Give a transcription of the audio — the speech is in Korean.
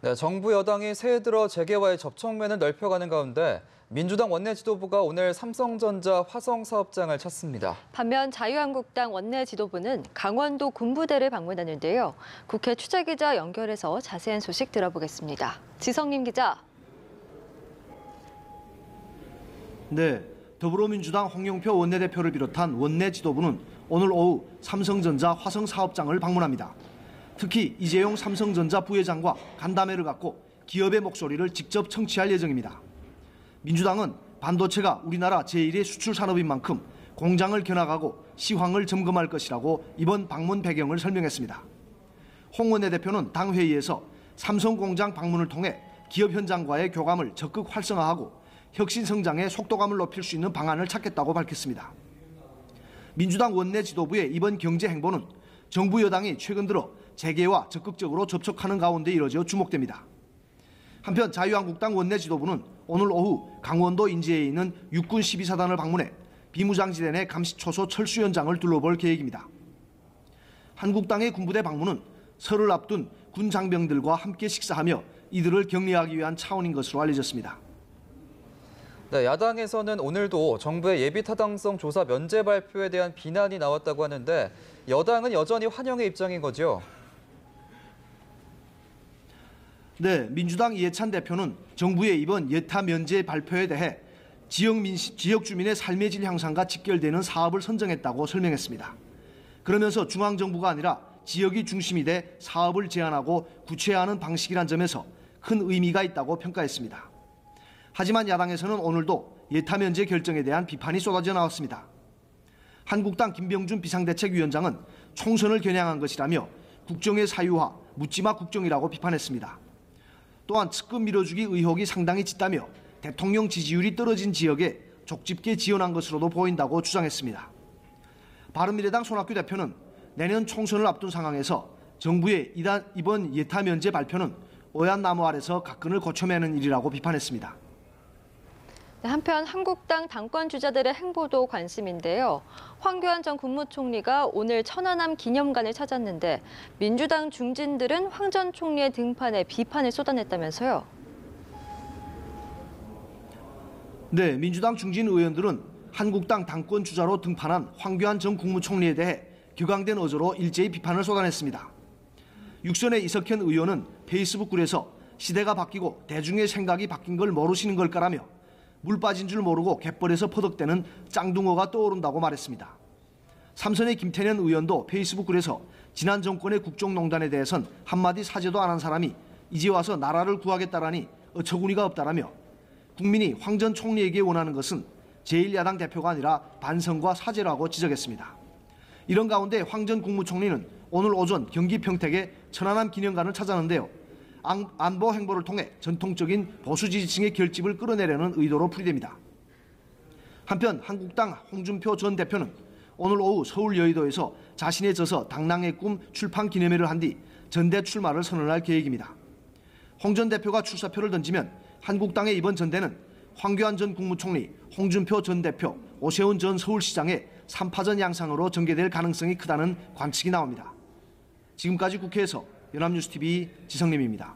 네, 정부 여당이 새해 들어 재계와의 접촉면을 넓혀가는 가운데 민주당 원내 지도부가 오늘 삼성전자 화성 사업장을 찾습니다. 반면 자유한국당 원내 지도부는 강원도 군부대를 방문하는데요. 국회 취재기자 연결해서 자세한 소식 들어보겠습니다. 지성림 기자. 네, 더불어민주당 홍영표 원내대표를 비롯한 원내 지도부는 오늘 오후 삼성전자 화성 사업장을 방문합니다. 특히 이재용 삼성전자 부회장과 간담회를 갖고 기업의 목소리를 직접 청취할 예정입니다. 민주당은 반도체가 우리나라 제1의 수출 산업인 만큼 공장을 견학하고 시황을 점검할 것이라고 이번 방문 배경을 설명했습니다. 홍 원내대표는 당 회의에서 삼성 공장 방문을 통해 기업 현장과의 교감을 적극 활성화하고 혁신 성장의 속도감을 높일 수 있는 방안을 찾겠다고 밝혔습니다. 민주당 원내 지도부의 이번 경제 행보는 정부 여당이 최근 들어 재계와 적극적으로 접촉하는 가운데 이뤄져 주목됩니다. 한편 자유한국당 원내 지도부는 오늘 오후 강원도 인제에 있는 육군 12사단을 방문해 비무장지대 내 감시초소 철수 현장을 둘러볼 계획입니다. 한국당의 군부대 방문은 설을 앞둔 군 장병들과 함께 식사하며 이들을 격려하기 위한 차원인 것으로 알려졌습니다. 네, 야당에서는 오늘도 정부의 예비타당성 조사 면제 발표에 대한 비난이 나왔다고 하는데 여당은 여전히 환영의 입장인 거죠? 네, 민주당 이해찬 대표는 정부의 이번 예타 면제 발표에 대해 지역 주민의 삶의 질 향상과 직결되는 사업을 선정했다고 설명했습니다. 그러면서 중앙정부가 아니라 지역이 중심이 돼 사업을 제안하고 구체화하는 방식이란 점에서 큰 의미가 있다고 평가했습니다. 하지만 야당에서는 오늘도 예타 면제 결정에 대한 비판이 쏟아져 나왔습니다. 한국당 김병준 비상대책위원장은 총선을 겨냥한 것이라며 국정의 사유화, 묻지마 국정이라고 비판했습니다. 또한 측근 밀어주기 의혹이 상당히 짙다며 대통령 지지율이 떨어진 지역에 족집게 지원한 것으로도 보인다고 주장했습니다. 바른미래당 손학규 대표는 내년 총선을 앞둔 상황에서 정부의 이번 예타 면제 발표는 오얏 나무 아래서 각근을 고쳐매는 일이라고 비판했습니다. 한편 한국당 당권 주자들의 행보도 관심인데요. 황교안 전 국무총리가 오늘 천안함 기념관을 찾았는데 민주당 중진들은 황 전 총리의 등판에 비판을 쏟아냈다면서요. 네, 민주당 중진 의원들은 한국당 당권 주자로 등판한 황교안 전 국무총리에 대해 격앙된 어조로 일제히 비판을 쏟아냈습니다. 육선의 이석현 의원은 페이스북 글에서 시대가 바뀌고 대중의 생각이 바뀐 걸 모르시는 걸까라며 물 빠진 줄 모르고 갯벌에서 퍼덕대는 짱둥어가 떠오른다고 말했습니다. 삼선의 김태년 의원도 페이스북 글에서 지난 정권의 국정농단에 대해선 한마디 사죄도 안 한 사람이 이제 와서 나라를 구하겠다라니 어처구니가 없다라며 국민이 황 전 총리에게 원하는 것은 제1야당 대표가 아니라 반성과 사죄라고 지적했습니다. 이런 가운데 황 전 국무총리는 오늘 오전 경기 평택에 천안함 기념관을 찾았는데요. 안보 행보를 통해 전통적인 보수 지지층의 결집을 끌어내려는 의도로 풀이됩니다. 한편 한국당 홍준표 전 대표는 오늘 오후 서울 여의도에서 자신의 저서 당랑의 꿈 출판 기념회를 한 뒤 전대 출마를 선언할 계획입니다. 홍 전 대표가 출사표를 던지면 한국당의 이번 전대는 황교안 전 국무총리, 홍준표 전 대표, 오세훈 전 서울시장의 3파전 양상으로 전개될 가능성이 크다는 관측이 나옵니다. 지금까지 국회에서 연합뉴스TV 지성림입니다.